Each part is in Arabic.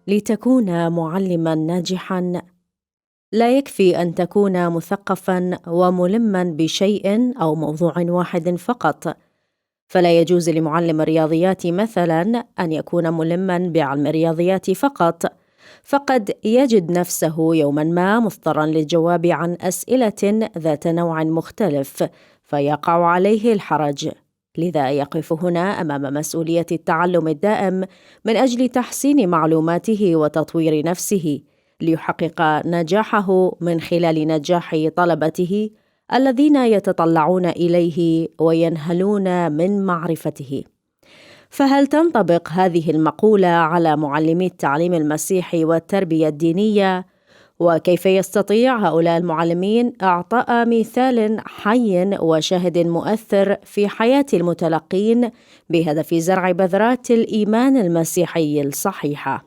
لتكون معلما ناجحا لا يكفي ان تكون مثقفا وملما بشيء او موضوع واحد فقط. فلا يجوز لمعلم الرياضيات مثلا ان يكون ملما بعلم الرياضيات فقط، فقد يجد نفسه يوما ما مضطرا للجواب عن اسئله ذات نوع مختلف فيقع عليه الحرج. لذا يقف هنا امام مسؤوليه التعلم الدائم من اجل تحسين معلوماته وتطوير نفسه ليحقق نجاحه من خلال نجاح طلبته الذين يتطلعون اليه وينهلون من معرفته. فهل تنطبق هذه المقولة على معلمي التعليم المسيحي والتربية الدينية؟ وكيف يستطيع هؤلاء المعلمين إعطاء مثال حي وشاهد مؤثر في حياة المتلقين بهدف زرع بذرات الإيمان المسيحي الصحيحة؟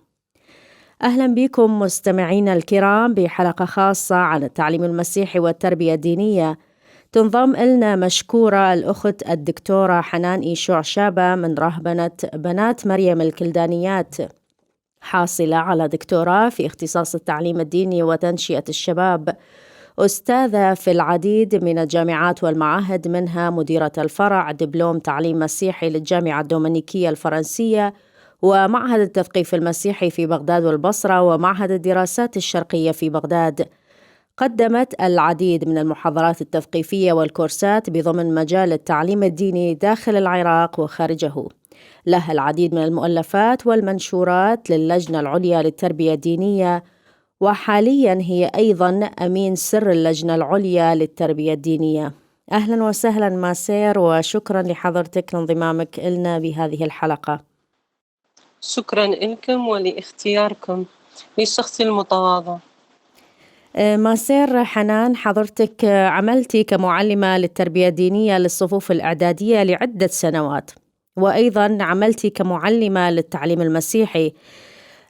أهلا بكم مستمعينا الكرام بحلقة خاصة عن التعليم المسيحي والتربية الدينية. تنضم إلنا مشكورة الأخت الدكتورة حنان إيشوع شابة من رهبنة بنات مريم الكلدانيات، حاصلة على دكتوراه في اختصاص التعليم الديني وتنشئة الشباب، أستاذة في العديد من الجامعات والمعاهد، منها مديرة الفرع دبلوم تعليم مسيحي للجامعة الدومينيكية الفرنسية ومعهد التثقيف المسيحي في بغداد والبصرة ومعهد الدراسات الشرقية في بغداد. قدمت العديد من المحاضرات التثقيفية والكورسات بضمن مجال التعليم الديني داخل العراق وخارجه. لها العديد من المؤلفات والمنشورات للجنة العليا للتربية الدينية، وحاليا هي أيضا أمين سر اللجنة العليا للتربية الدينية. أهلا وسهلا ماسير، وشكرا لحضرتك لانضمامك إلنا بهذه الحلقة. شكرا لكم ولاختياركم للشخص المتواضع. ماسير حنان، حضرتك عملتي كمعلمة للتربية الدينية للصفوف الإعدادية لعدة سنوات، وأيضا عملتي كمعلمة للتعليم المسيحي.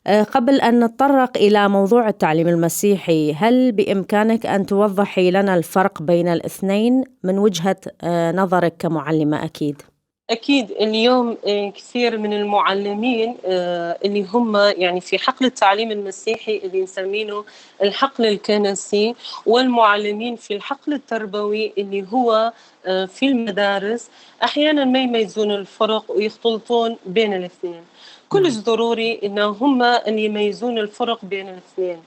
قبل أن نتطرق إلى موضوع التعليم المسيحي، هل بإمكانك أن توضحي لنا الفرق بين الاثنين من وجهة نظرك كمعلمة؟ أكيد اليوم كثير من المعلمين اللي هم يعني في حقل التعليم المسيحي اللي نسمينه الحقل الكنسي، والمعلمين في الحقل التربوي اللي هو في المدارس، أحيانا ما يميزون الفرق ويختلطون بين الاثنين. كلش ضروري إن هم اللي يميزون الفرق بين الاثنين.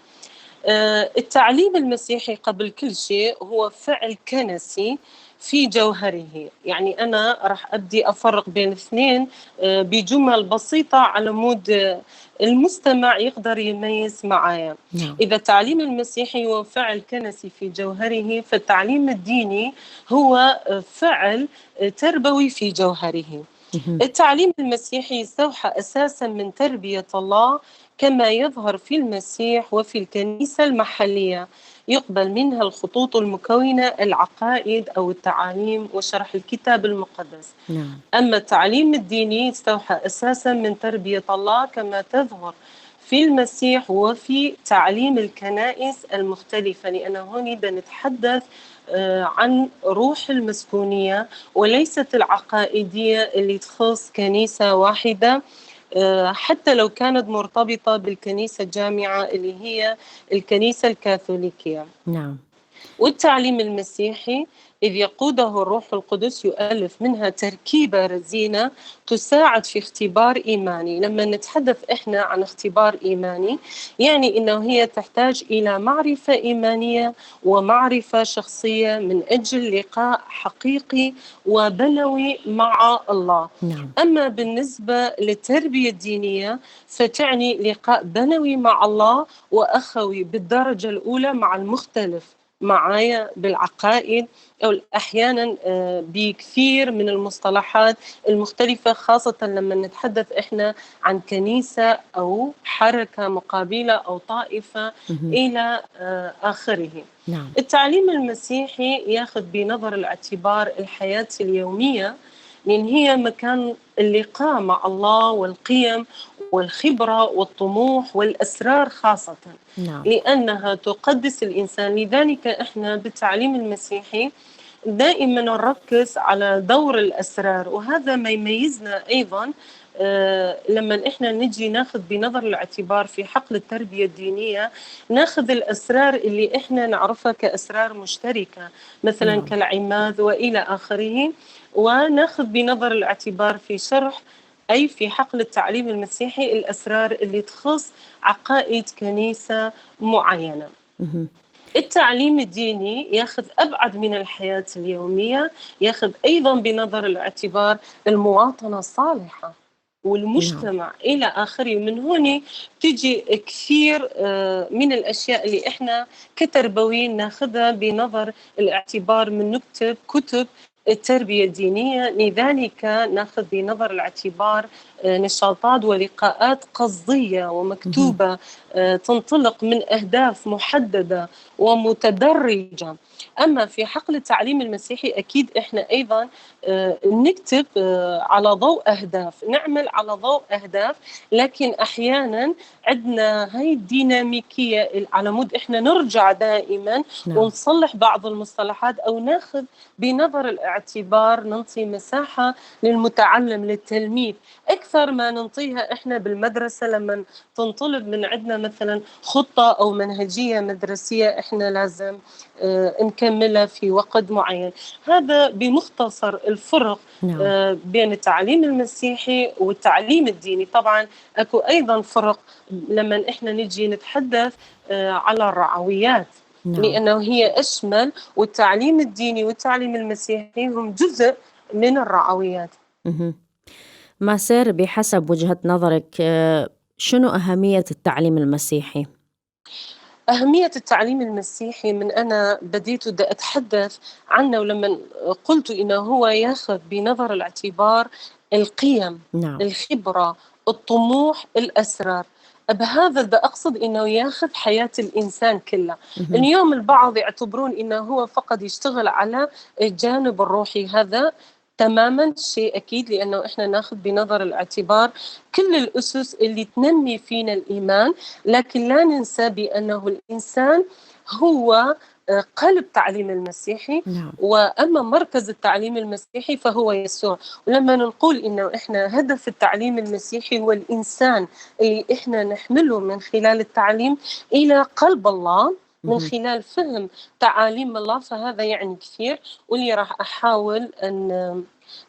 التعليم المسيحي قبل كل شيء هو فعل كنسي في جوهره، يعني أنا راح أبدي أفرق بين اثنين بجمل بسيطة على مود المستمع يقدر يميز معايا. إذا التعليم المسيحي هو فعل كنسي في جوهره، فالتعليم الديني هو فعل تربوي في جوهره. التعليم المسيحي يستوحى أساساً من تربية الله كما يظهر في المسيح وفي الكنيسة المحلية، يقبل منها الخطوط المكونة العقائد أو التعاليم وشرح الكتاب المقدس. أما التعليم الديني يستوحى أساساً من تربية الله كما تظهر في المسيح وفي تعليم الكنائس المختلفة، لأنه هون نتحدث عن روح المسكونية وليست العقائدية اللي تخص كنيسة واحدة، حتى لو كانت مرتبطة بالكنيسة الجامعة اللي هي الكنيسة الكاثوليكية. والتعليم المسيحي إذ يقوده الروح القدس يؤلف منها تركيبة رزينة تساعد في اختبار إيماني. لما نتحدث إحنا عن اختبار إيماني، يعني إنه هي تحتاج إلى معرفة إيمانية ومعرفة شخصية من أجل لقاء حقيقي وبنوي مع الله. أما بالنسبة للتربية الدينية فتعني لقاء بنوي مع الله وأخوي بالدرجة الأولى مع المختلف معايا بالعقائد أو أحيانا بكثير من المصطلحات المختلفة، خاصة لما نتحدث إحنا عن كنيسة أو حركة مقابلة أو طائفة إلى آخره. التعليم المسيحي ياخذ بنظر الاعتبار الحياة اليومية، لأن هي مكان اللقاء مع الله والقيم والخبرة والطموح والأسرار خاصة، لأنها تقدس الإنسان. لذلك إحنا بالتعليم المسيحي دائما نركز على دور الأسرار، وهذا ما يميزنا أيضا لما إحنا نجي ناخذ بنظر الاعتبار في حقل التربية الدينية، ناخذ الأسرار اللي إحنا نعرفها كأسرار مشتركة مثلا نعم. كالعماد وإلى آخره، وناخذ بنظر الاعتبار في شرح أي في حقل التعليم المسيحي الأسرار اللي تخص عقائد كنيسة معينة. مهم. التعليم الديني ياخذ أبعد من الحياة اليومية، ياخذ أيضا بنظر الاعتبار المواطنة الصالحة نعم. والمجتمع إلى آخره. من هنا تجي كثير من الأشياء اللي إحنا كتربويين ناخذها بنظر الاعتبار من نكتب كتب التربية الدينية. لذلك ناخذ بنظر الاعتبار نشاطات ولقاءات قصدية مهم. ومكتوبة تنطلق من أهداف محددة ومتدرجة. أما في حقل التعليم المسيحي أكيد إحنا أيضا نكتب على ضوء أهداف، نعمل على ضوء أهداف، لكن أحيانا عندنا هاي الديناميكية على مود إحنا نرجع دائما نعم. ونصلح بعض المصطلحات أو ناخذ بنظر الاعتبار، ننطي مساحة للمتعلم للتلميذ أكثر ما ننطيها إحنا بالمدرسة لما تنطلب من عندنا مثلا خطة أو منهجية مدرسية إحنا لازم نكملها في وقت معين. هذا بمختصر الفرق نعم. بين التعليم المسيحي والتعليم الديني. طبعا أكو أيضا فرق لما إحنا نجي نتحدث على الرعويات، نعم. لأنه هي أشمل، والتعليم الديني والتعليم المسيحي هم جزء من الرعويات. مهم. ماسير، بحسب وجهة نظرك شنو أهمية التعليم المسيحي؟ أهمية التعليم المسيحي من أنا بديت أتحدث عنه ولما قلت إنه هو ياخذ بنظر الاعتبار القيم، نعم. الخبرة، الطموح، الأسرار. بهذا أقصد إنه ياخذ حياة الإنسان كله. مهم. اليوم البعض يعتبرون إنه هو فقط يشتغل على الجانب الروحي، هذا تماما شيء أكيد، لأنه إحنا ناخذ بنظر الاعتبار كل الأسس اللي تنمي فينا الإيمان، لكن لا ننسى بأنه الإنسان هو قلب تعليم المسيحي، نعم. وأما مركز التعليم المسيحي فهو يسوع. ولما نقول إنه إحنا هدف التعليم المسيحي هو الإنسان اللي إحنا نحمله من خلال التعليم إلى قلب الله من مهم. خلال فهم تعاليم الله، فهذا يعني كثير، واللي راح أحاول أن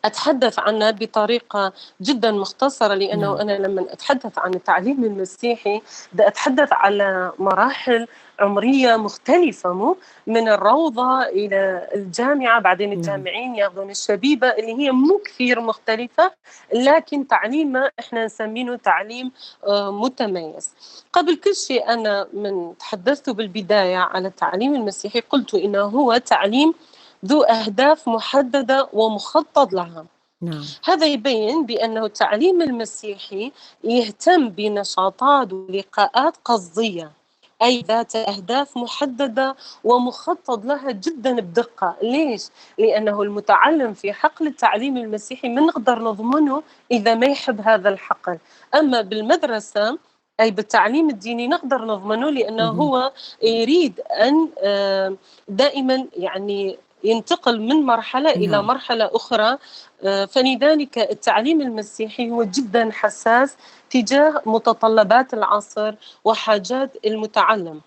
أتحدث عنه بطريقة جدا مختصرة، لأنه نعم. أنا لما أتحدث عن التعليم المسيحي بدي أتحدث على مراحل عمرية مختلفة، مو من الروضة إلى الجامعة، بعدين نعم. الجامعين ياخذون الشبيبة اللي هي مو كثير مختلفة، لكن تعليمه إحنا نسميه تعليم متميز. قبل كل شيء أنا من تحدثت بالبداية على التعليم المسيحي قلت إنه هو تعليم ذو أهداف محددة ومخطط لها. نعم. هذا يبين بأنه التعليم المسيحي يهتم بنشاطات ولقاءات قصدية، أي ذات أهداف محددة ومخطط لها جدا بدقة. ليش؟ لأنه المتعلم في حقل التعليم المسيحي ما نقدر نضمنه إذا ما يحب هذا الحقل. أما بالمدرسة أي بالتعليم الديني نقدر نضمنه، لأنه مهم. هو يريد أن دائما يعني ينتقل من مرحلة إلى نعم. مرحلة أخرى. فلذلك التعليم المسيحي هو جدا حساس تجاه متطلبات العصر وحاجات المتعلم،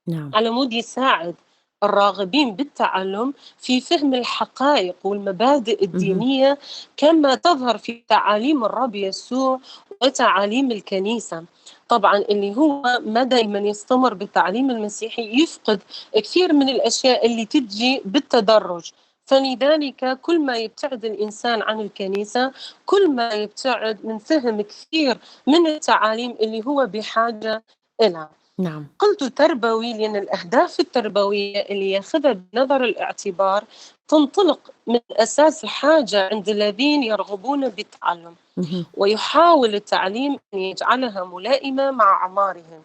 نعم. على مود يساعد الراغبين بالتعلم في فهم الحقائق والمبادئ مهم. الدينية كما تظهر في تعاليم الرب يسوع وتعاليم الكنيسة. طبعا اللي هو ما دائما يستمر بالتعليم المسيحي يفقد كثير من الأشياء اللي تجي بالتدرج. فلذلك كل ما يبتعد الإنسان عن الكنيسة كل ما يبتعد من فهم كثير من التعاليم اللي هو بحاجة إلها. نعم. قلت تربوي لأن الأهداف التربوية اللي ياخذها بنظر الاعتبار تنطلق من أساس الحاجة عند الذين يرغبون بالتعلم، مهم. ويحاول التعليم أن يجعلها ملائمة مع أعمارهم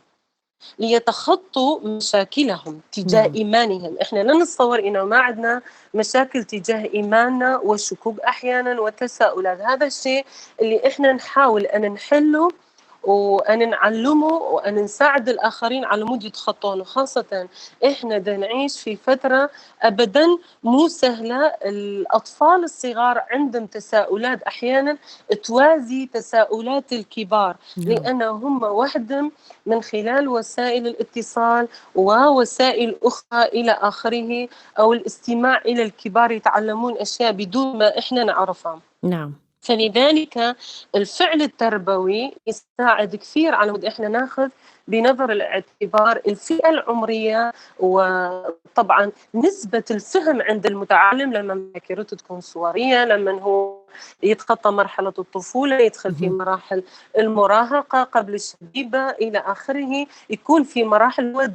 ليتخطوا مشاكلهم تجاه نعم. إيمانهم. إحنا لا نتصور إنه ما عندنا مشاكل تجاه إيماننا وشكوك أحيانا وتساؤلات، هذا الشيء اللي إحنا نحاول أن نحله وأن نعلمه وأن نساعد الآخرين على مود يتخطونه، خاصة إحنا دا نعيش في فترة أبدا مو سهلة. الأطفال الصغار عندهم تساؤلات أحيانا توازي تساؤلات الكبار، نعم. لأن هم وحدهم من خلال وسائل الاتصال ووسائل أخرى إلى آخره، أو الاستماع إلى الكبار يتعلمون أشياء بدون ما إحنا نعرفها. نعم. فلذلك الفعل التربوي يساعد كثير على مود إحنا ناخذ بنظر الاعتبار الفئة العمرية، وطبعا نسبة الفهم عند المتعلم لما ذاكرته تكون صورية، لما هو يتخطى مرحلة الطفولة يدخل في مهم. مراحل المراهقة قبل الشبيبة إلى آخره، يكون في مراحل هو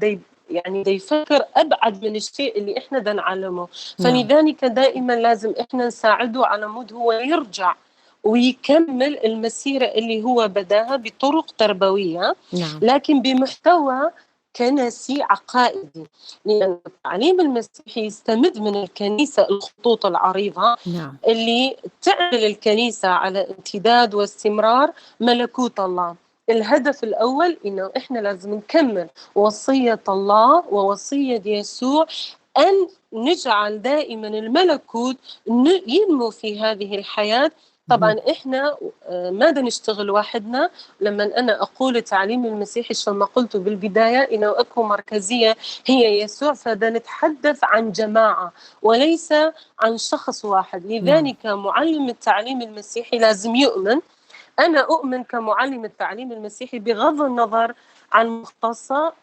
يعني دا يفكر أبعد من الشيء اللي إحنا دا نعلمه. نعم. فلذلك دائما لازم إحنا نساعده على مود هو يرجع ويكمل المسيرة اللي هو بداها بطرق تربوية، نعم. لكن بمحتوى كنسي عقائدي، لأن التعليم المسيحي يستمد من الكنيسة الخطوط العريضة نعم. اللي تعمل الكنيسة على امتداد واستمرار ملكوت الله. الهدف الأول إنه إحنا لازم نكمل وصية الله ووصية يسوع، أن نجعل دائما الملكوت ينمو في هذه الحياة. طبعا مهم. إحنا ماذا نشتغل وحدنا؟ لما أنا أقول التعليم المسيحي كما قلت بالبداية إنه أكو مركزية هي يسوع، فدا نتحدث عن جماعة وليس عن شخص واحد. نعم. لذلك معلم التعليم المسيحي لازم يؤمن، أنا أؤمن كمعلم التعليم المسيحي بغض النظر عن مختصة،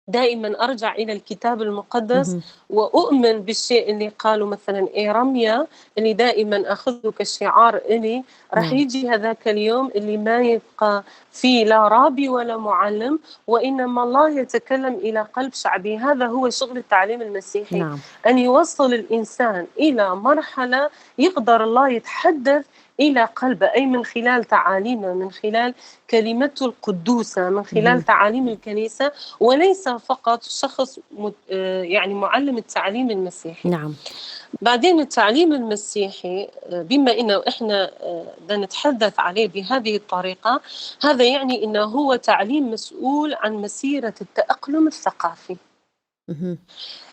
دائما أرجع إلى الكتاب المقدس مهم. وأؤمن بالشيء اللي قالوا مثلا إيرميا، اللي دائما أخذه كشعار إلي. راح نعم. يجي هذاك اليوم اللي ما يبقى فيه لا رابي ولا معلم، وإنما الله يتكلم إلى قلب شعبه. هذا هو شغل التعليم المسيحي، نعم. أن يوصل الإنسان إلى مرحلة يقدر الله يتحدث إلى قلبه، أي من خلال تعاليمه، من خلال كلمته القدوسة، من خلال مهم. تعاليم الكنيسة، وليس فقط شخص يعني معلم التعليم المسيحي. نعم. بعدين التعليم المسيحي بما إنه إحنا بدنا نتحدث عليه بهذه الطريقة، هذا يعني إنه هو تعليم مسؤول عن مسيرة التأقلم الثقافي. مهم.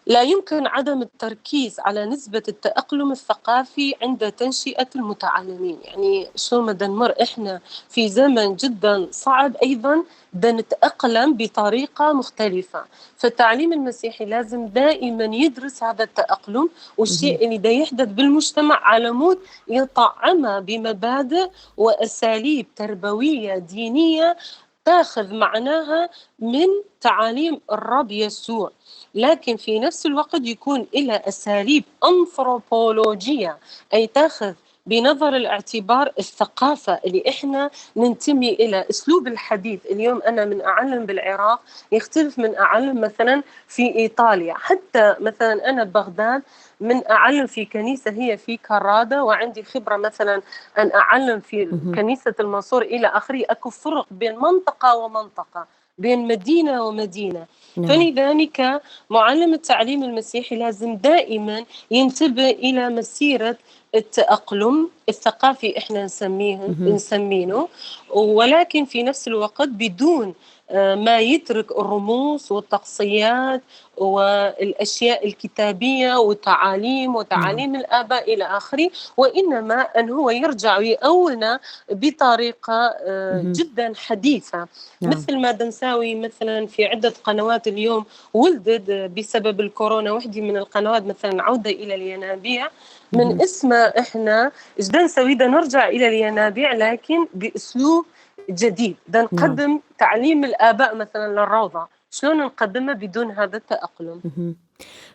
لا يمكن عدم التركيز على نسبة التأقلم الثقافي عند تنشئة المتعلمين. يعني شو ما نمر إحنا في زمن جدا صعب، أيضا بدنا نتأقلم بطريقة مختلفة. فالتعليم المسيحي لازم دائما يدرس هذا التأقلم مهم. والشيء اللي دا يحدث بالمجتمع على مود يطعمه بمبادئ وأساليب تربوية دينية تاخذ معناها من تعاليم الرب يسوع، لكن في نفس الوقت يكون إلى أساليب أنثروبولوجية، أي تاخذ بنظر الاعتبار الثقافة اللي إحنا ننتمي إلى. أسلوب الحديث اليوم أنا من أعلم بالعراق يختلف من أعلم مثلا في إيطاليا، حتى مثلا أنا ببغداد من أعلم في كنيسة هي في كرادة، وعندي خبرة مثلا أن أعلم في مهم. كنيسة المنصور إلى آخره. أكو فرق بين منطقة ومنطقة، بين مدينة ومدينة. نعم. فلذلك معلم التعليم المسيحي لازم دائما ينتبه إلى مسيرة التأقلم الثقافي إحنا مهم. نسمينه، ولكن في نفس الوقت بدون ما يترك الرموز والتقصيات والأشياء الكتابية نعم. وتعاليم الآباء إلى آخره، وإنما أن هو يرجع ويأولنا بطريقة مهم. جدا حديثة. نعم. مثل ما دنساوي مثلا في عدة قنوات اليوم ولدت بسبب الكورونا، وحدي من القنوات مثلا عودة إلى الينابيع، مهم. من اسمها إحنا جدا نسوي دا نرجع إلى الينابيع لكن بأسلوب جديد. دا نعم. نقدم تعليم الآباء مثلا للروضة، شلون نقدمها بدون هذا التأقلم. مهم.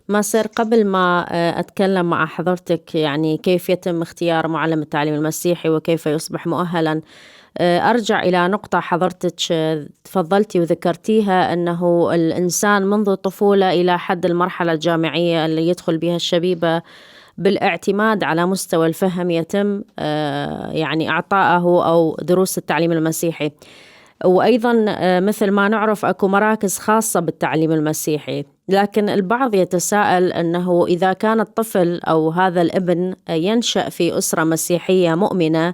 ماسر، قبل ما أتكلم مع حضرتك يعني كيف يتم اختيار معلم التعليم المسيحي وكيف يصبح مؤهلا، أرجع إلى نقطة حضرتك تفضلتي وذكرتيها، أنه الإنسان منذ الطفولة إلى حد المرحلة الجامعية اللي يدخل بها الشبيبة بالاعتماد على مستوى الفهم يتم يعني إعطائه أو دروس التعليم المسيحي. وأيضا مثل ما نعرف أكو مراكز خاصة بالتعليم المسيحي، لكن البعض يتساءل أنه إذا كان الطفل أو هذا الابن ينشأ في أسرة مسيحية مؤمنة،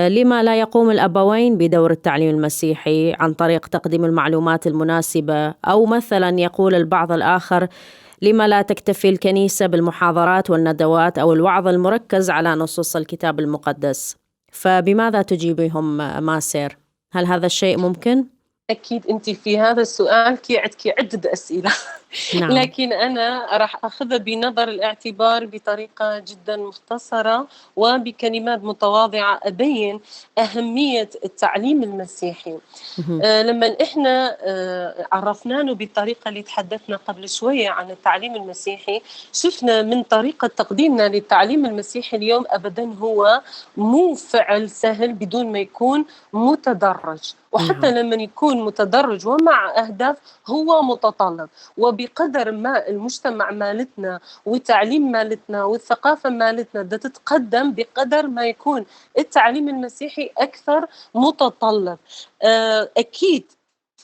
لما لا يقوم الأبوين بدور التعليم المسيحي عن طريق تقديم المعلومات المناسبة؟ أو مثلا يقول البعض الآخر: لما لا تكتفي الكنيسة بالمحاضرات والندوات أو الوعظ المركز على نصوص الكتاب المقدس؟ فبماذا تجيبهم ماسير؟ هل هذا الشيء ممكن؟ أكيد أنت في هذا السؤال عندك عدة أسئلة. نعم. لكن أنا راح أخذها بنظر الاعتبار بطريقة جدا مختصرة وبكلمات متواضعة أبين أهمية التعليم المسيحي. مهم. لما إحنا عرفناه بالطريقة اللي تحدثنا قبل شوية عن التعليم المسيحي، شفنا من طريقة تقديمنا للتعليم المسيحي اليوم أبدا هو مو فعل سهل بدون ما يكون متدرج، وحتى نعم. لما يكون متدرج ومع أهداف هو متطلب. وبقدر ما المجتمع مالتنا والتعليم مالتنا والثقافة مالتنا بدها تتقدم، بقدر ما يكون التعليم المسيحي أكثر متطلب. أكيد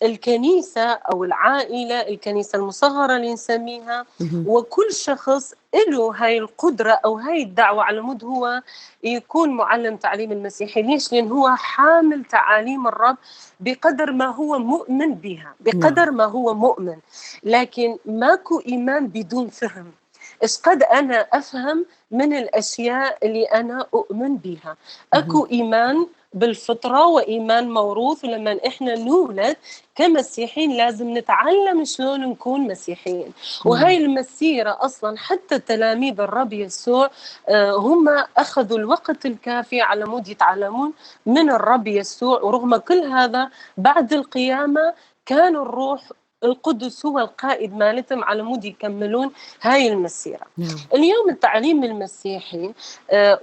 الكنيسة أو العائلة، الكنيسة المصغرة اللي نسميها، مهم. وكل شخص له هاي القدرة أو هاي الدعوة على مود هو يكون معلم تعليم المسيحي. ليش؟ لأن هو حامل تعاليم الرب بقدر ما هو مؤمن بها، نعم. بقدر ما هو مؤمن. لكن ماكو إيمان بدون فهم. إيش قد أنا أفهم من الأشياء اللي أنا أؤمن بها. مهم. أكو إيمان بالفطرة وإيمان موروث، ولما إحنا نولد كمسيحيين لازم نتعلم شلون نكون مسيحيين. وهاي نعم. المسيرة أصلا حتى تلاميذ الرب يسوع هم أخذوا الوقت الكافي على مود يتعلمون من الرب يسوع، ورغم كل هذا بعد القيامة كان الروح القدس هو القائد مالتهم على مود يكملون هاي المسيرة. نعم. اليوم التعليم المسيحي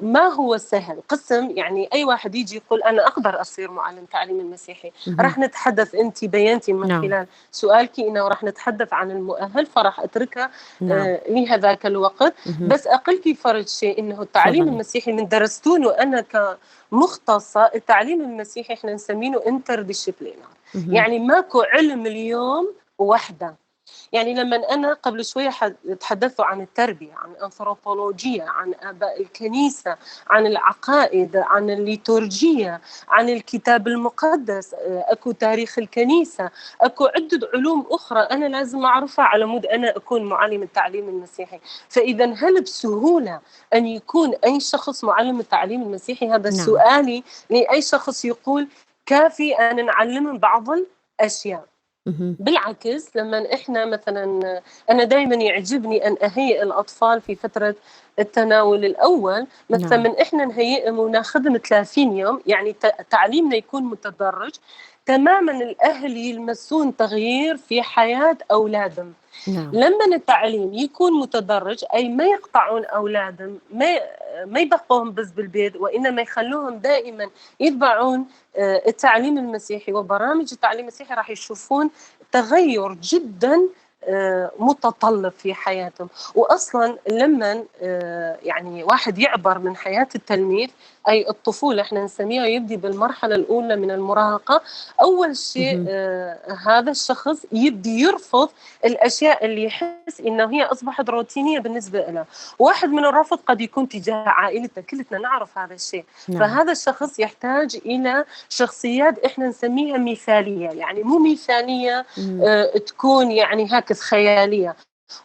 ما هو سهل قسم. يعني أي واحد يجي يقول أنا أقدر أصير معلم تعليم المسيحي، مهم. راح نتحدث، أنت بينتي من نعم. خلال سؤالك أنه راح نتحدث عن المؤهل، فراح أتركها نعم. لهذاك الوقت. مهم. بس أقل في فرد شيء أنه التعليم تفضلي. المسيحي من درستونه أنا كمختصة، التعليم المسيحي إحنا نسمينه انتر ديسيبلينر. مهم. يعني ماكو علم اليوم وحده. يعني لما أنا قبل شوية تحدثوا عن التربية، عن الأنثروبولوجيا، عن آباء الكنيسة، عن العقائد، عن الليتورجية، عن الكتاب المقدس، أكو تاريخ الكنيسة، أكو عدة علوم أخرى أنا لازم أعرفها على مود أنا أكون معلم التعليم المسيحي. فإذا هل بسهولة أن يكون أي شخص معلم التعليم المسيحي؟ هذا نعم. سؤالي لأي شخص يقول كافي أن نعلم بعض الأشياء. مهم. بالعكس، لما احنا مثلا انا دائما يعجبني ان اهيئ الاطفال في فتره التناول الاول، مثلا نعم. من احنا نهيئهم وناخذهم 30 يوم، يعني تعليمنا يكون متدرج تماما. الاهل يلمسون تغيير في حياه اولادهم نعم. لما التعليم يكون متدرج، أي ما يقطعون أولادهم، ما يبقوهم بس بالبيت، وإنما يخلوهم دائما يتبعون التعليم المسيحي وبرامج التعليم المسيحي، راح يشوفون تغير جدا متطلب في حياتهم. وأصلا لما يعني واحد يعبر من حياة التلميذ، أي الطفولة احنا نسميها، يبدي بالمرحلة الأولى من المراهقة، أول شيء مهم. هذا الشخص يبدي يرفض الأشياء اللي يحس إنه هي أصبحت روتينية بالنسبة له. واحد من الرفض قد يكون تجاه عائلته، كلنا نعرف هذا الشيء. نعم. فهذا الشخص يحتاج إلى شخصيات إحنا نسميها مثالية، يعني مو مثالية مهم. تكون يعني هكذا خيالية،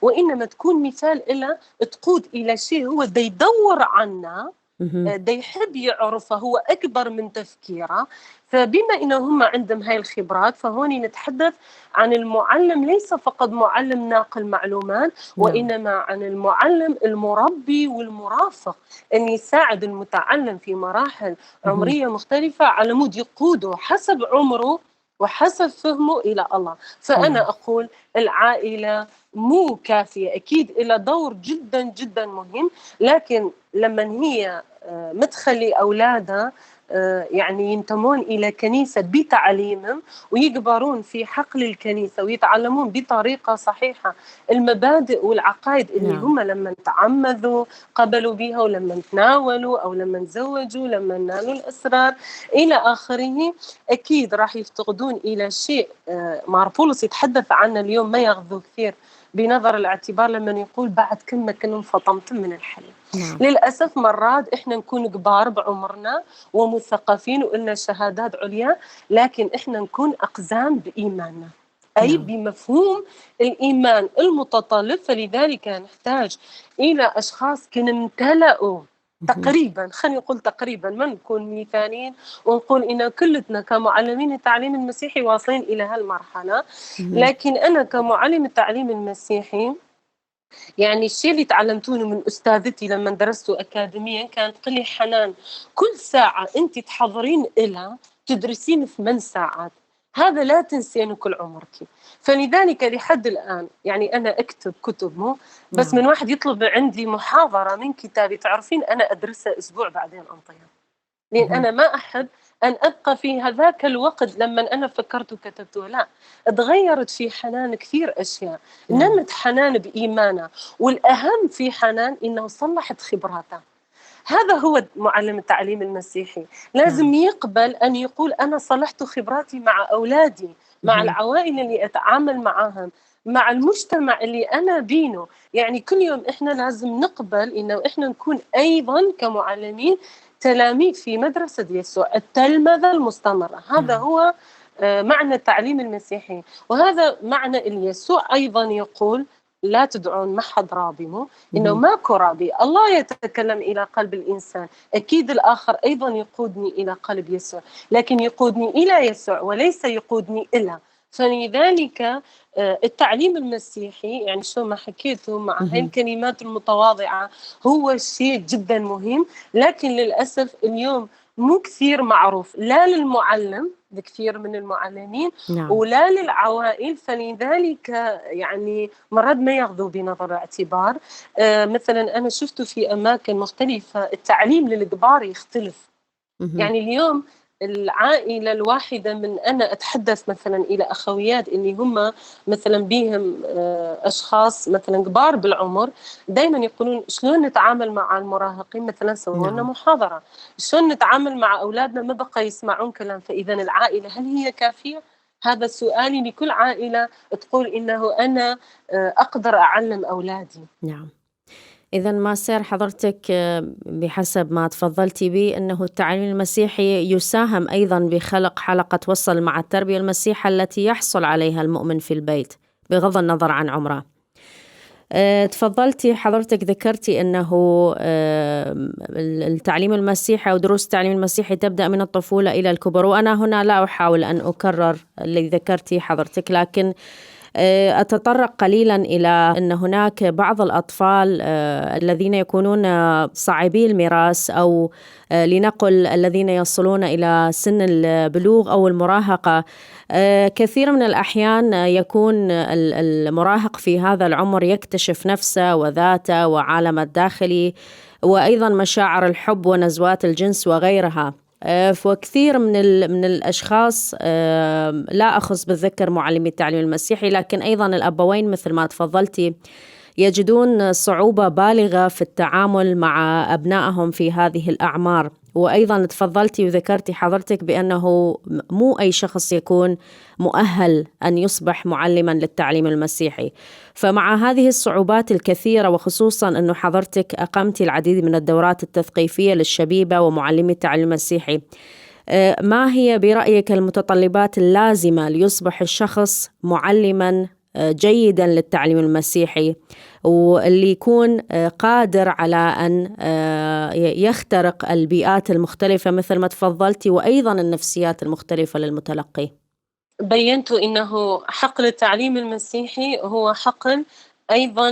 وإنما تكون مثال إلى تقود إلى شيء هو دا يدور عنه، مهم. دا يحب يعرفه، هو أكبر من تفكيره. فبما إنه هم عندهم هاي الخبرات، فهون نتحدث عن المعلم ليس فقط معلم ناقل معلومات، نعم. وإنما عن المعلم المربي والمرافق، أن يساعد المتعلم في مراحل مهم. عمرية مختلفة على مود يقوده حسب عمره وحسب فهمه إلى الله. فأنا نعم. أقول العائلة مو كافية، أكيد إلى دور جدا جدا مهم، لكن لما هي متخلي أولادها يعني ينتمون إلى كنيسة بتعليمهم ويكبرون في حقل الكنيسة ويتعلمون بطريقة صحيحة المبادئ والعقائد اللي نعم. هم لما تعمذوا قبلوا بها، ولما تناولوا أو لما تزوجوا، لما نالوا الأسرار إلى آخره، أكيد راح يفتقدون إلى شيء ماربولوس يتحدث عنه اليوم، ما ياخذوه كثير بنظر الاعتبار لما يقول بعد كل ما كنتم فطمتم من الحليب. نعم. للأسف مرات إحنا نكون كبار بعمرنا ومثقفين وإلنا شهادات عليا، لكن إحنا نكون أقزام بإيماننا، أي نعم. بمفهوم الإيمان المتطلب. فلذلك نحتاج إلى أشخاص كانوا امتلأوا مهم. تقريبا، خلينا نقول تقريبا، ما نكون مثاليين ونقول إن كلتنا كمعلمين التعليم المسيحي واصلين إلى هالمرحلة. مهم. لكن أنا كمعلم التعليم المسيحي يعني الشيء اللي تعلمتونه من أستاذتي لما درسته أكاديميا كانت تقول لي: حنان، كل ساعة أنت تحضرين إلها تدرسين 8 ساعات، هذا لا تنسين كل عمرك. فلذلك لحد الآن يعني أنا أكتب كتب، مو بس نعم. من واحد يطلب عندي محاضرة من كتابي تعرفين أنا أدرسها أسبوع بعدين أنطيها، لأن مهم. أنا ما أحب أن أبقى في هذاك الوقت لما أنا فكرت وكتبته. لا، تغيرت في حنان كثير أشياء، نعم. نمت حنان بإيمانها، والأهم في حنان إنه صلحت خبراتها. هذا هو معلم التعليم المسيحي، لازم نعم. يقبل أن يقول: أنا صلحت خبراتي مع أولادي، مع مهم. العوائل اللي أتعامل معاهم، مع المجتمع اللي أنا بينه. يعني كل يوم إحنا لازم نقبل إنه إحنا نكون أيضا كمعلمين تلاميذ في مدرسة يسوع، التلمذة المستمرة. هذا نعم. هو معنى التعليم المسيحي، وهذا معنى اللي يسوع أيضا يقول: لا تدعون محد رابي، إنه مهم. ماكو رابي، الله يتكلم إلى قلب الإنسان. أكيد الآخر أيضا يقودني إلى قلب يسوع، لكن يقودني إلى يسوع وليس يقودني إلى. فلذلك التعليم المسيحي يعني شو ما حكيته مع هاي مهم. الكلمات المتواضعة هو شيء جدا مهم. لكن للأسف اليوم مو كثير معروف، لا للمعلم بكثير من المعلمين نعم. ولا للعوائل. فلذلك يعني مرات ما ياخذوا بنظر الاعتبار. مثلا أنا شفته في أماكن مختلفة التعليم للكبار يختلف. مهم. يعني اليوم العائلة الواحدة، من أنا أتحدث مثلا إلى أخويات اللي هم مثلا بيهم أشخاص مثلا كبار بالعمر، دايما يقولون: شلون نتعامل مع المراهقين؟ مثلا سووا لنا نعم. محاضرة شلون نتعامل مع أولادنا ما بقى يسمعون كلام. فإذا العائلة هل هي كافية؟ هذا سؤالي لكل عائلة تقول إنه أنا أقدر أعلم أولادي. نعم. إذا ما سير حضرتك بحسب ما تفضلتي به أنه التعليم المسيحي يساهم أيضا بخلق حلقة وصل مع التربية المسيحية التي يحصل عليها المؤمن في البيت بغض النظر عن عمره. تفضلتي حضرتك ذكرتي أنه التعليم المسيحي أو دروس التعليم المسيحي تبدأ من الطفولة إلى الكبر، وأنا هنا لا أحاول أن أكرر اللي ذكرتي حضرتك، لكن أتطرق قليلا إلى أن هناك بعض الأطفال الذين يكونون صعبي الميراث أو لنقل الذين يصلون إلى سن البلوغ أو المراهقة. كثير من الأحيان يكون المراهق في هذا العمر يكتشف نفسه وذاته وعالمه الداخلي وأيضا مشاعر الحب ونزوات الجنس وغيرها. وكثير من الأشخاص لا أخص بالذكر معلمي التعليم المسيحي، لكن أيضا الأبوين مثل ما تفضلتي يجدون صعوبة بالغة في التعامل مع أبنائهم في هذه الأعمار. وأيضا تفضلتي وذكرتي حضرتك بأنه مو أي شخص يكون مؤهل أن يصبح معلما للتعليم المسيحي. فمع هذه الصعوبات الكثيرة، وخصوصا أنه حضرتك أقمت العديد من الدورات التثقيفية للشبيبة ومعلمي التعليم المسيحي، ما هي برأيك المتطلبات اللازمة ليصبح الشخص معلما جيدا للتعليم المسيحي واللي يكون قادر على أن يخترق البيئات المختلفة مثل ما تفضلتي وأيضا النفسيات المختلفة للمتلقي؟ بينت إنه حقل التعليم المسيحي هو حقل أيضا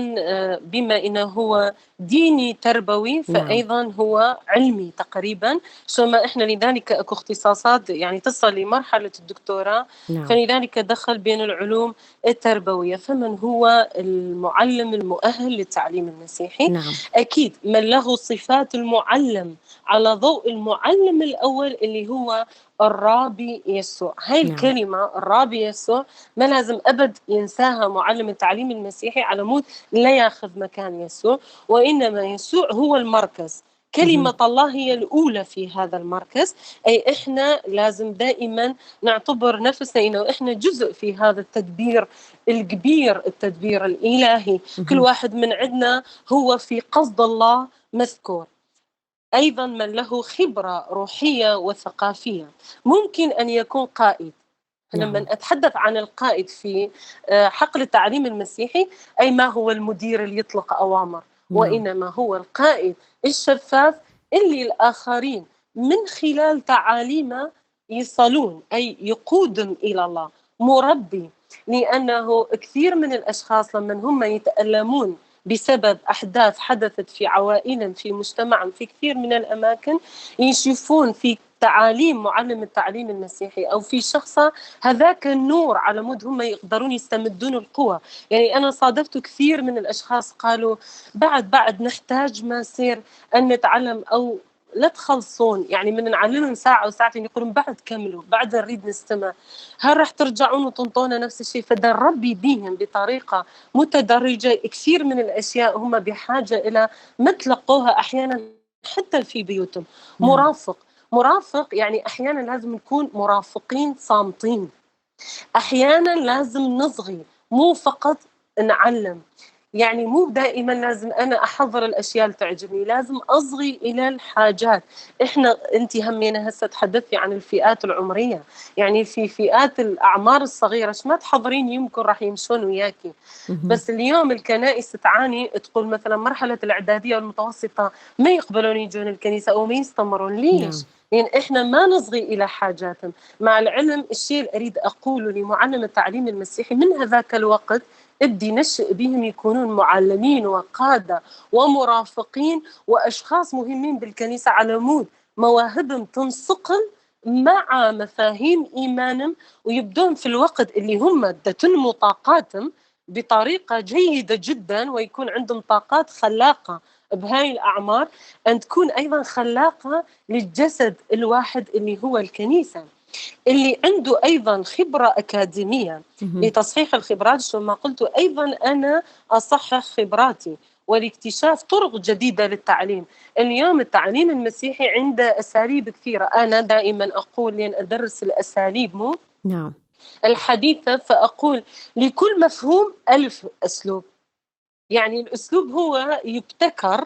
بما إنه هو ديني تربوي نعم. فأيضا هو علمي تقريبا. ثم إحنا لذلك أكو اختصاصات يعني تصل لمرحلة الدكتوراه، نعم. فلذلك دخل بين العلوم التربوية. فمن هو المعلم المؤهل للتعليم المسيحي؟ نعم. أكيد من له صفات المعلم على ضوء المعلم الأول اللي هو الرابي يسوع. هاي نعم. الكلمة الرابي يسوع ما لازم أبد ينساها معلم التعليم المسيحي على مود لا ياخذ مكان يسوع، وإنما يسوع هو المركز. كلمة الله هي الأولى في هذا المركز. أي إحنا لازم دائما نعتبر نفسنا إنه إحنا جزء في هذا التدبير الكبير، التدبير الإلهي. كل واحد من عندنا هو في قصد الله مذكور. أيضا من له خبرة روحية وثقافية ممكن أن يكون قائد. لما نعم. أتحدث عن القائد في حقل التعليم المسيحي، أي ما هو المدير اللي يطلق أوامر، نعم. وإنما هو القائد الشفاف اللي الآخرين من خلال تعاليمه يصلون، أي يقودهم إلى الله. مربي، لأنه كثير من الأشخاص لما هم يتألمون بسبب أحداث حدثت في عوائلهم، في مجتمعهم، في كثير من الأماكن، يشوفون في تعاليم معلم التعليم المسيحي أو في شخصة هذاك النور على مود هم يقدرون يستمدون القوة. يعني أنا صادفت كثير من الأشخاص قالوا بعد نحتاج ما سير أن نتعلم، أو لا تخلصون، يعني من نعلمهم ساعة أو ساعتين يقولون بعد كملوا، بعد نريد نستمع. هل راح ترجعون وتنطونا نفس الشيء؟ فدربي بهم بطريقة متدرجة كثير من الأشياء هم بحاجة إلى ما تلقوها أحيانا حتى في بيوتهم. نعم. مرافق يعني أحيانا لازم نكون مرافقين صامتين، أحيانا لازم نصغي، مو فقط نعلم. يعني مو دائما لازم أنا أحضر الأشياء اللي تعجبني، لازم أصغي إلى الحاجات. أنت همينا هسه تحدثي عن الفئات العمرية، يعني في فئات الأعمار الصغيرة ما تحضرين يمكن راح يمشون وياكي. بس اليوم الكنائس تعاني، تقول مثلا مرحلة الإعدادية والمتوسطة ما يقبلون يجون الكنيسة أو ما يستمرون. ليش؟ نعم. لأن يعني إحنا ما نصغي إلى حاجاتهم. مع العلم الشيء اللي أريد أقوله لمعلم التعليم المسيحي من هذاك الوقت ابدي نشئ بهم يكونون معلمين وقادة ومرافقين وأشخاص مهمين بالكنيسة، على مود مواهبهم تنصقل مع مفاهيم إيمانهم، ويبدون في الوقت اللي هم تنمو طاقاتهم بطريقة جيدة جدا، ويكون عندهم طاقات خلاقة بهاي الأعمار، أن تكون أيضا خلاقة للجسد الواحد اللي هو الكنيسة. اللي عنده أيضا خبرة أكاديمية لتصحيح الخبرات، شو ما قلت أيضا أنا أصحح خبراتي ولاكتشاف طرق جديدة للتعليم. اليوم التعليم المسيحي عنده أساليب كثيرة، أنا دائما أقول لأن أدرس الأساليب مو نعم. الحديثة، فأقول لكل مفهوم 1000 أسلوب. يعني الأسلوب هو يبتكر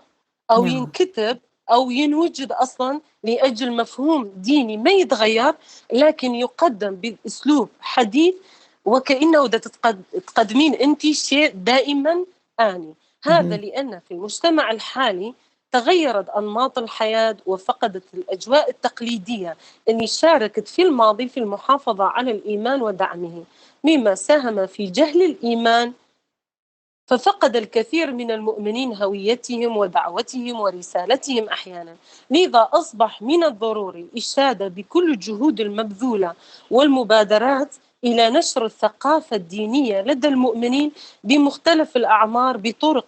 أو نعم. ينكتب أو ينوجد أصلا لأجل مفهوم ديني ما يتغير، لكن يقدم بأسلوب حديث، وكأنه تقدمين أنت شيء دائما آني. هذا لأن في المجتمع الحالي تغيرت أنماط الحياة وفقدت الأجواء التقليدية اللي شاركت في الماضي في المحافظة على الإيمان ودعمه، مما ساهم في جهل الإيمان، ففقد الكثير من المؤمنين هويتهم ودعوتهم ورسالتهم أحيانا. لذا أصبح من الضروري الإشادة بكل الجهود المبذولة والمبادرات إلى نشر الثقافة الدينية لدى المؤمنين بمختلف الأعمار بطرق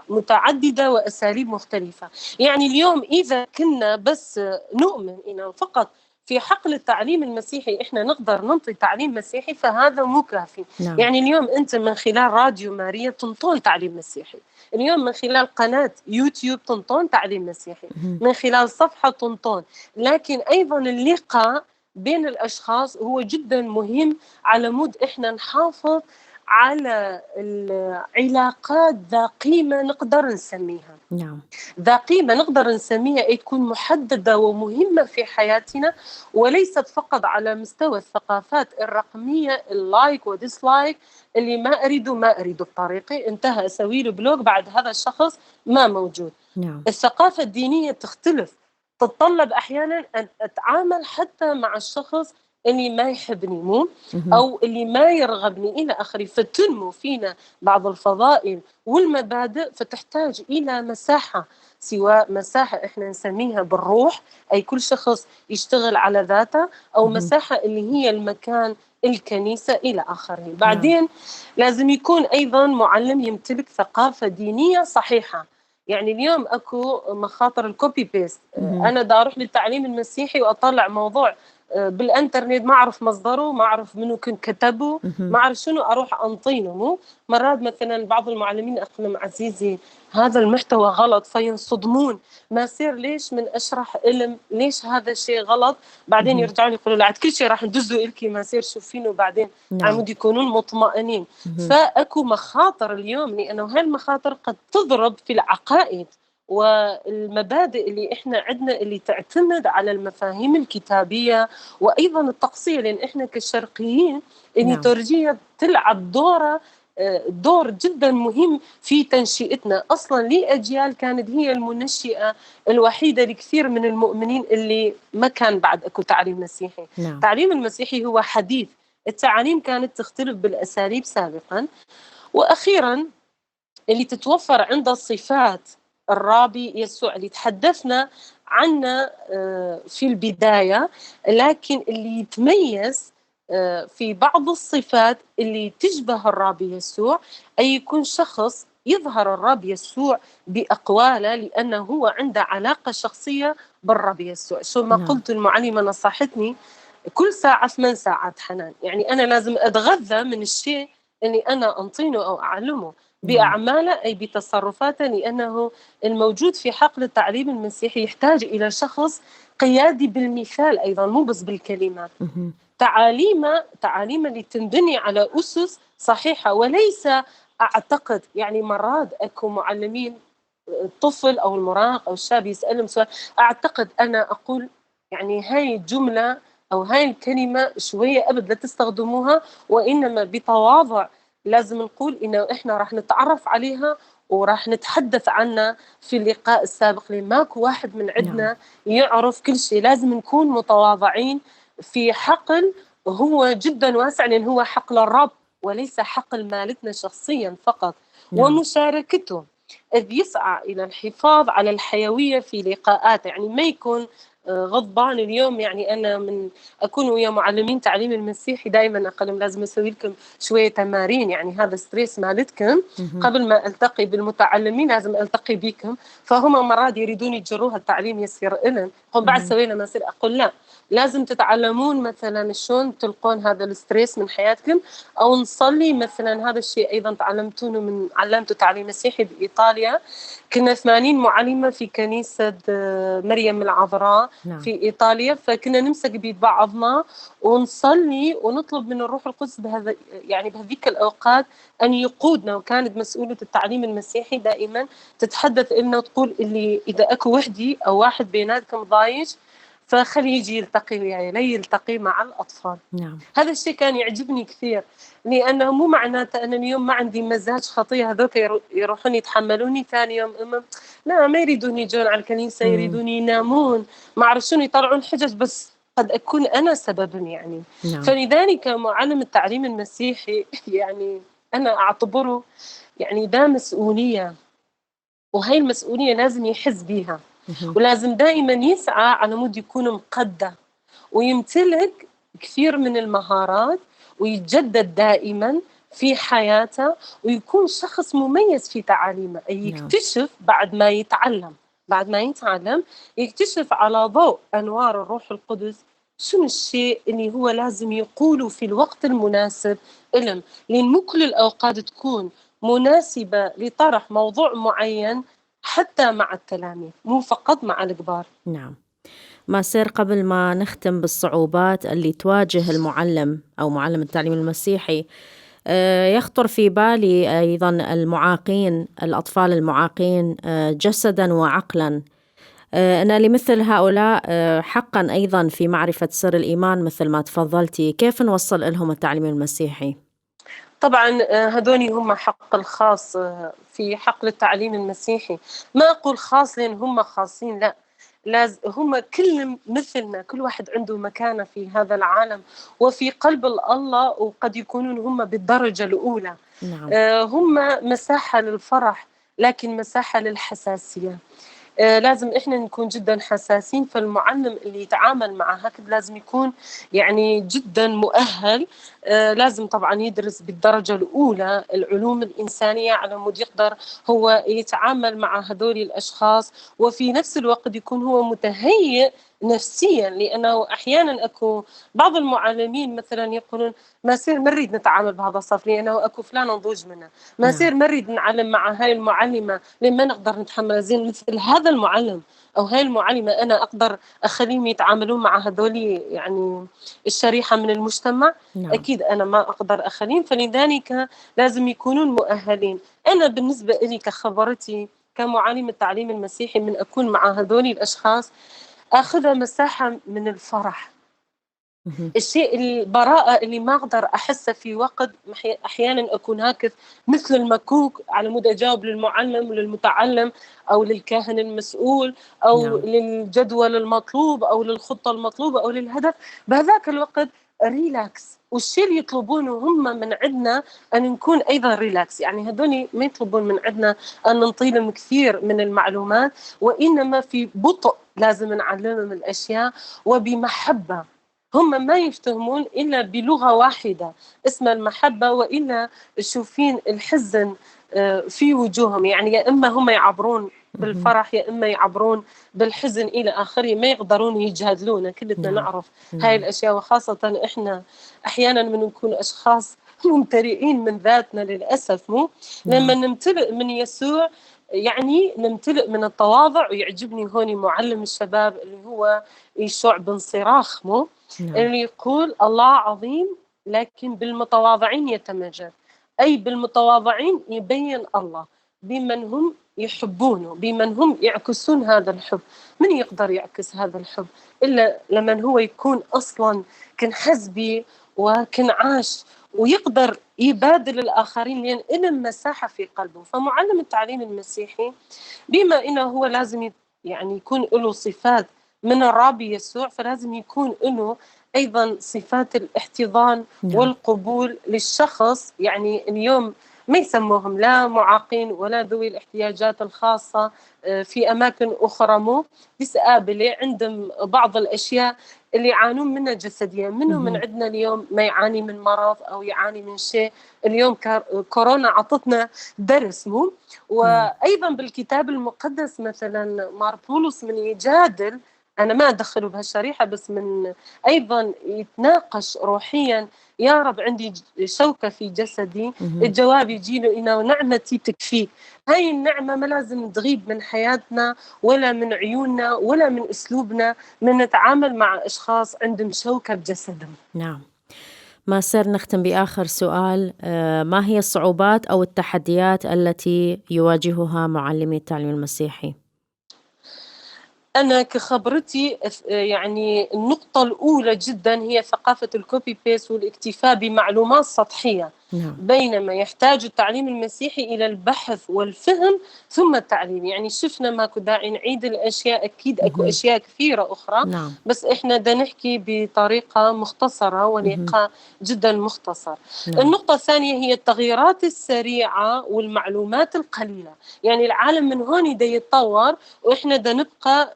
متعددة وأساليب مختلفة. يعني اليوم إذا كنا بس نؤمن إنه فقط في حقل التعليم المسيحي إحنا نقدر ننطي تعليم مسيحي، فهذا مو كافي. نعم. يعني اليوم أنت من خلال راديو ماريا تنطون تعليم مسيحي، اليوم من خلال قناة يوتيوب تنطون تعليم مسيحي، من خلال صفحة تنطون. لكن أيضا اللقاء بين الأشخاص هو جدا مهم، على مود إحنا نحافظ على العلاقات ذا قيمة نقدر نسميها. نعم. ذا قيمة نقدر نسميها أي تكون محددة ومهمة في حياتنا، وليست فقط على مستوى الثقافات الرقمية اللايك وديسلايك، اللي ما أريده بطريقي انتهى أسوي له بلوك بعد هذا الشخص ما موجود. نعم. الثقافة الدينية تختلف، تتطلب أحيانا أن أتعامل حتى مع الشخص اللي ما يحبني مو أو اللي ما يرغبني إلى آخره، فتنمو فينا بعض الفضائل والمبادئ، فتحتاج إلى مساحة، سواء مساحة إحنا نسميها بالروح أي كل شخص يشتغل على ذاته، أو مساحة اللي هي المكان الكنيسة إلى آخره. بعدين لازم يكون أيضا معلم يمتلك ثقافة دينية صحيحة. يعني اليوم أكو مخاطر الكوبي بيست، أنا دا أروح للتعليم المسيحي وأطلع موضوع بالانترنت، ما اعرف مصدره، ما اعرف منو كان كتبه، ما اهم. اعرف شنو، اروح انطينه. مو مرات مثلا بعض المعلمين اقول لهم عزيزي هذا المحتوى غلط فينصدمون، ما يصير ليش من اشرح علم ليش هذا الشيء غلط، بعدين اهم. يرجعوا لي يقولوا لا عاد كل شيء راح ندزه الكي ما يصير شوفينه، وبعدين نعم. عمود يكونون مطمئنين. اهم. فاكو مخاطر اليوم، لانه هاي المخاطر قد تضرب في العقائد والمبادئ اللي احنا عندنا، اللي تعتمد على المفاهيم الكتابيه وايضا التقصيه، لان احنا كشرقيين نعم. الليتورجيه تلعب دور جدا مهم في تنشئتنا اصلا لاجيال كانت هي المنشئه الوحيده لكثير من المؤمنين اللي ما كان بعد اكو تعليم مسيحي. نعم. التعليم المسيحي هو حديث، التعاليم كانت تختلف بالاساليب سابقا. واخيرا اللي تتوفر عند الصفات الرابي يسوع اللي تحدثنا عنه في البداية، لكن اللي يتميز في بعض الصفات اللي تشبه الرابي يسوع، أي يكون شخص يظهر الرب يسوع بأقواله لأنه هو عنده علاقة شخصية بالرب يسوع. شو ما نعم. قلت المعلمة نصحتني كل ساعة 8 ساعات حنان، يعني أنا لازم أتغذى من الشيء اللي أنا أنطينه أو أعلمه نعم. بأعماله أي بتصرفاته، لأنه الموجود في حقل التعليم المسيحي يحتاج إلى شخص قيادي بالمثال أيضا، مو بس بالكلمات. اهم. تعاليم اللي تنبني على أسس صحيحة، وليس أعتقد يعني مرات أكو معلمين الطفل أو المراهق أو الشاب يسألهم سؤال، أعتقد أنا أقول يعني هاي الجملة أو هاي الكلمة شوية أبد لا تستخدموها، وإنما بتواضع لازم نقول إنه إحنا راح نتعرف عليها وراح نتحدث عنها في اللقاء السابق، لأن ماكو واحد من نعم. عندنا يعرف كل شيء. لازم نكون متواضعين في حقل هو جدا واسع، لأن هو حقل الرب وليس حقل مالتنا شخصيا فقط، نعم. ومشاركته، إذ يسعى إلى الحفاظ على الحيوية في لقاءاته. يعني ما يكون غضبان اليوم. يعني أنا من أكون ويا معلمين تعليم المسيحي دائما أقول لهم لازم أسوي لكم شوية تمارين، يعني هذا ستريس مالتكم اهم. قبل ما ألتقي بالمتعلمين لازم ألتقي بكم. فهم مرات يريدون يجروها التعليم يصير إلن، هم بعد اهم. سوينا ما يصير، أقول لا، لازم تتعلمون مثلا شلون تلقون هذا الستريس من حياتكم، أو نصلي مثلا. هذا الشيء أيضا تعلمتونه من علمته تعليم مسيحي بإيطاليا، كنا 80 معلمة في كنيسة مريم العذراء نعم. في إيطاليا، فكنا نمسك بيد بعضنا ونصلي ونطلب من الروح القدس بهذا، يعني بهذيك الأوقات أن يقودنا. وكانت مسؤولة التعليم المسيحي دائما تتحدث لنا وتقول اللي إذا أكو وحدي أو واحد بيناتكم ضايج فخليه يجي يلتقي وياي، لا يلتقي مع الأطفال. نعم. هذا الشيء كان يعجبني كثير، لأنه مو معناته أنا اليوم ما عندي مزاج خطية هذوك يروحون يتحملوني ثاني يوم لا، ما يريدون يجون على الكنيسة، إمم. يريدون ينامون، ما أعرف شنو، يطلعون حجج، بس قد أكون أنا سبب يعني. نعم. فلذلك معلم التعليم المسيحي يعني أنا أعتبره يعني ده مسؤولية، وهي المسؤولية لازم يحس بيها، اهم. ولازم دائما يسعى على مود يكون مقدّر ويمتلك كثير من المهارات ويتجدد دائما في حياته، ويكون شخص مميز في تعاليمه، أي نعم. يكتشف بعد ما يتعلم يكتشف على ضوء أنوار الروح القدس شنو الشيء اللي هو لازم يقوله في الوقت المناسب إلهم، لأن مو كل الأوقات تكون مناسبة لطرح موضوع معين حتى مع التلاميذ، مو فقط مع الكبار. نعم. ماسير، قبل ما نختم بالصعوبات اللي تواجه المُعلِّم أو مُعلِّم التعليم المسيحي، يخطر في بالي أيضًا الأطفال المُعاقين جسدًا وعقلًا، أن لمثل هؤلاء حقًا أيضًا في معرفة سر الإيمان مثل ما تفضّلتِ، كيف نوصّل إلهم التعليم المسيحي؟ طبعًا هذول هم حق الخاص في حقل التعليم المسيحي، ما أقول خاص لأن هم خاصين، لأ، هم كلهم مثلنا، كل واحد عنده مكانة في هذا العالم وفي قلب الله، وقد يكونون هم بالدرجة الأولى. نعم. هم مساحة للفرح، لكن مساحة للحساسية. لازم إحنا نكون جدًا حساسين، فالمُعلِّم اللي يتعامل مع هكذا لازم يكون يعني جدًا مؤهَّل. لازم طبعًا يدرس بالدرجة الأولى العلوم الإنسانية على مود يقدر هو يتعامل مع هذول الأشخاص، وفي نفس الوقت يكون هو متهيئ نفسيا، لأنه أحيانا أكو بعض المعلمين مثلا يقولون ما سير ما نريد نتعامل بهذا الصف لأنه أكو فلان نضوج منه، ما نعم. سير ما نريد نعلم مع هاي المعلمة لأن ما نقدر نتحمل زين مثل هذا المعلم أو هاي المعلمة، أنا أقدر أخليهم يتعاملون مع هذولي يعني الشريحة من المجتمع؟ نعم. أكيد أنا ما أقدر أخليهم، فلذلك لازم يكونون مؤهلين. أنا بالنسبة لي كخبرتي كمعلم التعليم المسيحي من أكون مع هذولي الأشخاص آخذها مساحة من الفرح، مهم. الشيء البراءة اللي ما أقدر أحسه في وقت أحيانا أكون هاكذ مثل المكوك على مود أجاوب للمعلم وللمتعلم أو للكاهن المسؤول أو نعم. للجدول المطلوب أو للخطة المطلوبة أو للهدف، بهذاك الوقت ريلاكس. والشيء اللي يطلبونه هم من عندنا أن نكون أيضا ريلاكس، يعني هذول ما يطلبون من عندنا أن ننطيلهم كثير من المعلومات، وإنما في بطء لازم نعلمهم الأشياء وبمحبة. هم ما يفتهمون إلا بلغة واحدة اسمها المحبة، وإلا تشوفين الحزن في وجوههم، يعني يا إما هم يعبرون مهم. بالفرح يا إما يعبرون بالحزن إلى آخره، ما يقدرون يجادلون. كلنا نعم. نعرف هاي نعم. الأشياء، وخاصة إحنا أحيانا من نكون أشخاص ممتلئين من ذاتنا للأسف، مو لما نعم. نمتلئ من يسوع يعني نمتلئ من التواضع. ويعجبني هوني معلم الشباب اللي هو يشوع بن صراخ، مو نعم. اللي يقول الله عظيم لكن بالمتواضعين يتمجد، أي بالمتواضعين يبين الله بمن هم يحبونه، بمن هم يعكسون هذا الحب. من يقدر يعكس هذا الحب إلا لمن هو يكون أصلا كن حزبي وكن عاش ويقدر يبادل الآخرين لأن إلهم مساحة في قلبه. فمعلم التعليم المسيحي بما إنه هو لازم يعني يكون له صفات من الرب يسوع، فلازم يكون له أيضا صفات الاحتضان نعم. والقبول للشخص. يعني اليوم ما يسموهم لا معاقين ولا ذوي الاحتياجات الخاصة، في أماكن أخرى مو بسقابلة عندهم بعض الأشياء اللي يعانون منها جسديا. منهم من مهم. عندنا اليوم ما يعاني من مرض أو يعاني من شيء. اليوم كورونا عطتنا درس مو. نعم. وأيضا بالكتاب المقدس مثلا مار بولس من يجادل، أنا ما أدخله بهالشريحة بس من أيضا يتناقش روحيا، يا رب عندي شوكة في جسدي، مهم. الجواب يجي له إنه نعمتي تكفيك. هاي النعمة ما لازم تغيب من حياتنا ولا من عيوننا ولا من أسلوبنا من نتعامل مع أشخاص عندهم شوكة بجسدهم. نعم. ما صرنا نختم بآخر سؤال، ما هي الصعوبات أو التحديات التي يواجهها معلمي التعليم المسيحي؟ أنا كخبرتي يعني النقطة الأولى جدا هي ثقافة الكوبي بيست والاكتفاء بمعلومات سطحية، نعم. بينما يحتاج التعليم المسيحي إلى البحث والفهم ثم التعليم. يعني شفنا ماكو داعي نعيد الأشياء، أكيد أكو مهم. أشياء كثيرة أخرى، نعم. بس إحنا دا نحكي بطريقة مختصرة مهم. ولقاء جدا مختصر. نعم. النقطة الثانية هي التغييرات السريعة والمعلومات القليلة. يعني العالم من هون دا يتطور وإحنا دا نبقى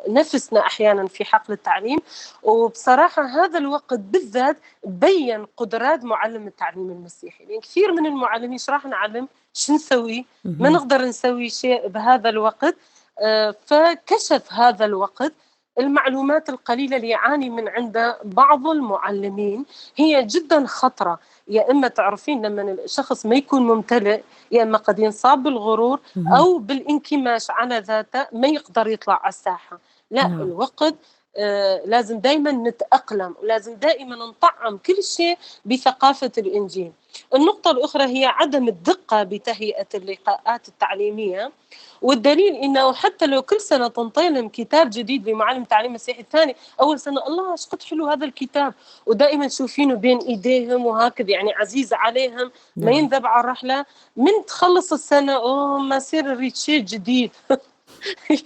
نفسنا أحيانا في حقل التعليم. وبصراحة هذا الوقت بالذات بين قدرات معلم التعليم المسيحي، لأن كثير من المعلمين ايش راح نعلم، شو نسوي، ما مهم. نقدر نسوي شيء بهذا الوقت. فكشف هذا الوقت المعلومات القليلة اللي يعاني من عند بعض المعلمين هي جدا خطرة. يا إما تعرفين لما الشخص ما يكون ممتلئ يا إما قد ينصاب بالغرور مهم. أو بالانكماش على ذاته ما يقدر يطلع على الساحة. لا، نعم. الوقت لازم دائما نتأقلم ولازم دائما نطعم كل شيء بثقافة الإنجيل. النقطة الأخرى هي عدم الدقة بتهيئة اللقاءات التعليمية، والدليل انه حتى لو كل سنه تنطيلهم كتاب جديد لمعلم تعليم مسيحي الثاني، اول سنه الله ايش قد حلو هذا الكتاب ودائما تشوفينه بين ايديهم وهكذا يعني عزيز عليهم ما نعم. ينذب على الرحله. من تخلص السنه اوه ما يصير نريد شيء جديد.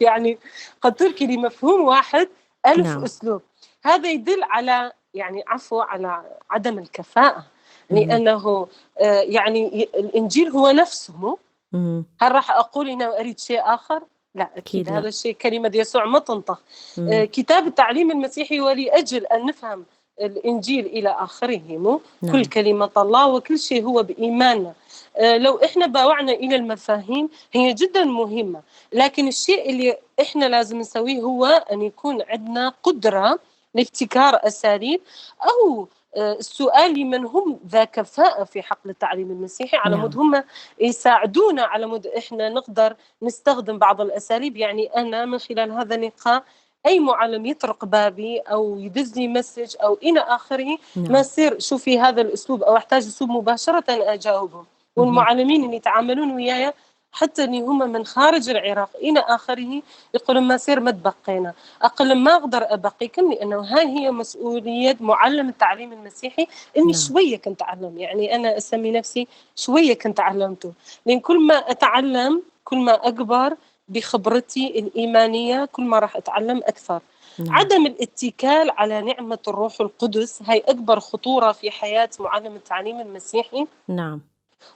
يعني قد تركي لمفهوم واحد ألف نعم. أسلوب. هذا يدل على يعني عفوا على عدم الكفاءة، مهم. لأنه يعني الإنجيل هو نفسه مو. مهم. هل راح أقول إنه أريد شيء آخر؟ لا، أكيد أكيد لا. هذا الشيء كلمة يسوع ما تنطق. مهم. كتاب التعليم المسيحي ولأجل أن نفهم الإنجيل إلى آخره، مو كل نعم. كلمة الله وكل شيء هو بإيماننا. لو إحنا باوعنا إلى المفاهيم هي جدا مهمة، لكن الشيء اللي إحنا لازم نسويه هو أن يكون عندنا قدرة لابتكار أساليب أو السؤال لمن هم ذا كفاءة في حقل التعليم المسيحي على مود نعم. هم يساعدونا على مود إحنا نقدر نستخدم بعض الأساليب. يعني أنا من خلال هذا اللقاء أي معلم يطرق بابي أو يدز لي مسج أو إلى آخره ما نعم. يصير شوفي هذا الأسلوب أو أحتاج أسلوب مباشرة أجاوبه. مهم. والمعلمين اللي يتعاملون وياي حتى اللي هم من خارج العراق إلى آخره يقولون ما سير ما تبقينا أقل ما أقدر أبقيكم، لأنه هاي هي مسؤولية معلم التعليم المسيحي. إني نعم. شوية كنت أعلم، يعني أنا أسمي نفسي شوية كنت علمته، لأن كل ما أتعلم كل ما أكبر بخبرتي الإيمانية كل ما راح أتعلم أكثر. نعم. عدم الاتكال على نعمة الروح القدس هاي أكبر خطورة في حياة معلم التعليم المسيحي، نعم.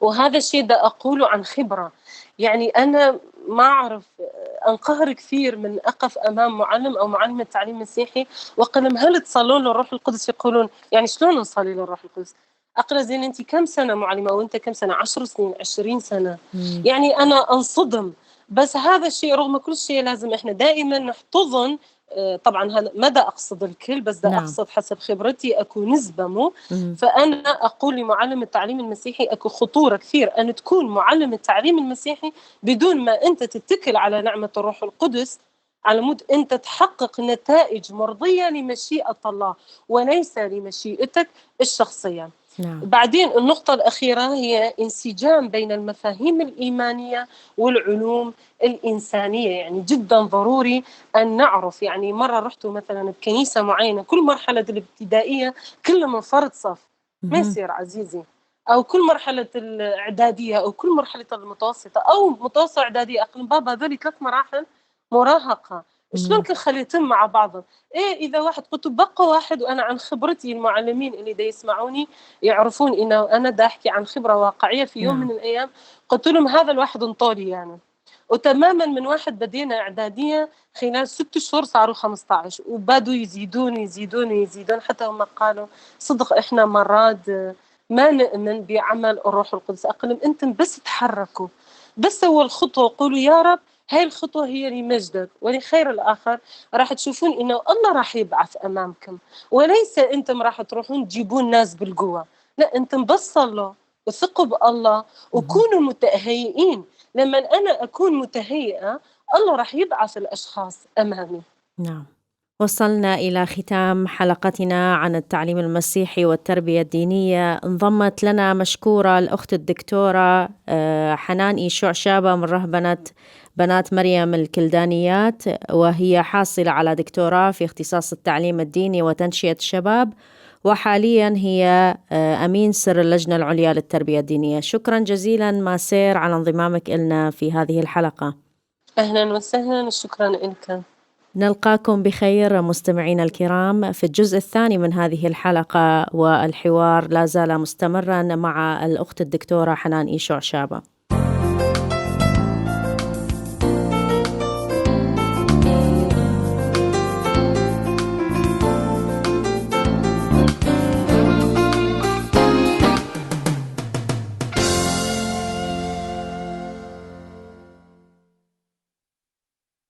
وهذا الشيء ده أقوله عن خبرة. يعني أنا ما أعرف، أنقهر كثير من أقف أمام معلم أو معلم التعليم المسيحي وأقول لهم هل تصلون للروح القدس؟ يقولون يعني شلون نصلي للروح القدس؟ أقول زين أنت كم سنة معلمة وأنت كم سنة؟ 10 سنين 20 سنة. مم. يعني أنا أنصدم. بس هذا الشيء رغم كل شيء لازم إحنا دائما نحتضن. طبعا هذا ما دا أقصد الكل، بس دا نعم. أقصد حسب خبرتي أكو نسبة مو. مم. فأنا أقول لمعلم التعليم المسيحي أكو خطورة كثير أن تكون معلم التعليم المسيحي بدون ما أنت تتكل على نعمة الروح القدس على مود أنت تحقق نتائج مرضية لمشيئة الله وليس لمشيئتك الشخصية. نعم. بعدين النقطة الأخيرة هي انسجام بين المفاهيم الإيمانية والعلوم الإنسانية. يعني جدا ضروري أن نعرف. يعني مرة رحت مثلا بكنيسة معينة كل مرحلة الابتدائية كل من فرد صف ما مهم. يصير عزيزي، أو كل مرحلة الإعدادية أو كل مرحلة المتوسطة أو متوسطة إعدادية أقل بابا هذول 3 مراحل مراهقة. شلون مم. كل خليتهم مع بعضهم؟ إيه إذا واحد قلت بقى واحد، وأنا عن خبرتي المعلمين اللي دا يسمعوني يعرفون إنه أنا دا أحكي عن خبرة واقعية. في يوم نعم. من الأيام قلت لهم هذا الواحد انطولي يعني، وتماما من واحد بدينا إعدادية خلال 6 شهور صاروا 15 وبدوا يزيدون يزيدون يزيدون حتى هم قالوا صدق إحنا مرات ما نؤمن بعمل الروح القدس. أقلم أنتم بس تحركوا، بس سووا الخطوة قولوا يا رب هاي الخطوة هي لمجدك ولخير الآخر، راح تشوفون إنه الله راح يبعث أمامكم، وليس أنتم راح تروحون تجيبون ناس بالقوة. لا، أنتم بس صلوا وثقوا بالله مهم. وكونوا متهيئين. لما أنا أكون متهيئة الله راح يبعث الأشخاص أمامي. نعم. وصلنا إلى ختام حلقتنا عن التعليم المسيحي والتربية الدينية. انضمت لنا مشكورة الأخت الدكتورة حنان إيشوع شابة من رهبنة بنات مريم الكلدانيات، وهي حاصلة على دكتوراه في اختصاص التعليم الديني وتنشئة الشباب، وحاليا هي أمين سر اللجنة العليا للتربية الدينية. شكرا جزيلا ماسير على انضمامك إلنا في هذه الحلقة. أهلا وسهلا، شكرا لك. نلقاكم بخير مستمعينا الكرام في الجزء الثاني من هذه الحلقة، والحوار لا زال مستمرا مع الأخت الدكتورة حنان إيشوع شابة.